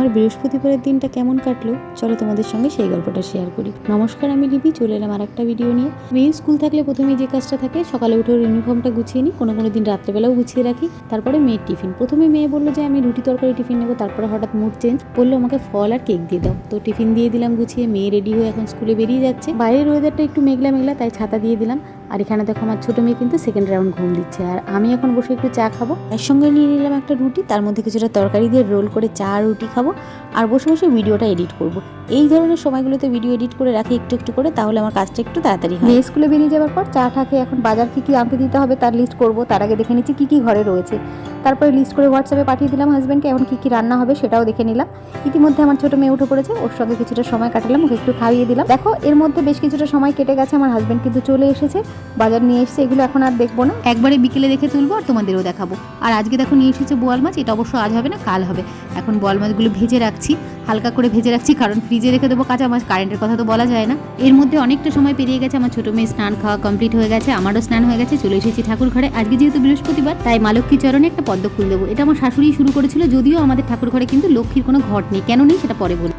আমার বৃহস্পতিবারের দিনটা কেমন কাটলো চলো তোমাদের সঙ্গে সেই গল্পটা শেয়ার করি। নমস্কার, আমি লিপি, চলে এলাম আর একটা ভিডিও নিয়ে। মেয়ের স্কুল থাকলে প্রথমেই যে কাজটা থাকে, সকালে উঠে ওর ইউনিফর্মটা গুছিয়ে নিই, কোনো দিন রাত্রেবেলাও গুছিয়ে রাখি। তারপরে মেয়ের টিফিন, প্রথমে মেয়ে বললো যে আমি রুটি তরকারি টিফিন নেবো, তারপরে হঠাৎ মুড চেঞ্জ, বললো আমাকে ফল আর কেক দিয়ে দাও। তো টিফিন দিয়ে দিলাম গুছিয়ে। মেয়ে রেডি হয়ে এখন স্কুলে বেরিয়ে যাচ্ছে। বাইরের ওয়েদারটা একটু মেঘলা মেঘলা, তাই ছাতা দিয়ে দিলাম। আর এখানে দেখো আমার ছোটো মেয়ে কিন্তু সেকেন্ড রাউন্ড ঘুম দিচ্ছে, আর আমি এখন বসে একটু চা খাবো। এর সঙ্গে নিয়ে নিলাম একটা রুটি, তার মধ্যে কিছুটা তরকারি দিয়ে রোল করে চা আর রুটি খাবো, আর বসে বসে ভিডিওটা এডিট করব। এই ধরনের সময়গুলোতে ভিডিও এডিট করে রাখি একটু একটু করে, তাহলে আমার কাজটা একটু তাড়াতাড়ি হয়। মেয়ে স্কুলে বেরিয়ে যাওয়ার পর চা ঠাকে এখন বাজার কী কী আনতে দিতে হবে তার লিস্ট করব। তার আগে দেখে নিচ্ছি কী কী ঘরে রয়েছে, তারপরে লিস্ট করে হোয়াটসঅ্যাপে পাঠিয়ে দিলাম হাজব্যান্ডকে। এখন কী কী রান্না হবে সেটাও দেখে নিলাম। ইতিমধ্যে আমার ছোটো মেয়ে উঠে পড়েছে, ওর সঙ্গে কিছুটা সময় কাটালাম, ওকে একটু খাইয়ে দিলাম। দেখো এর মধ্যে বেশ কিছুটা সময় কেটে গেছে, আমার হাজব্যান্ড কিন্তু চলে এসেছে, বাজার নিয়ে এসেছে। এগুলো এখন আর দেখবো না, একবারে বিকেলে দেখে তুলবো আর তোমাদেরও দেখাবো। আর আজকে দেখো নিয়ে এসেছে বোয়াল মাছ, এটা অবশ্য আজ হবে না, কাল হবে। এখন বোয়াল মাছগুলো ভেজে রাখছি, হালকা করে ভেজে রাখছি, কারণ ফ্রিজে রেখে দেবো কাঁচা মাছ, কারেন্টের কথা তো বলা যায় না। এর মধ্যে অনেকটা সময় পেরিয়ে গেছে, আমার ছোটো মেয়ে স্নান খাওয়া কমপ্লিট হয়ে গেছে, আমারও স্নান হয়ে গেছে। চলে এসেছি ঠাকুর ঘরে। আজকে যেহেতু বৃহস্পতিবার, তাই মা লক্ষ্মীর চরণে একটা পদ্ম ফুল দেবো। এটা আমার শাশুড়ি শুরু করেছিল, যদিও আমাদের ঠাকুর ঘরে কিন্তু লক্ষ্মীর কোনো ঘট নেই। কেন নেই সেটা পরে বলি।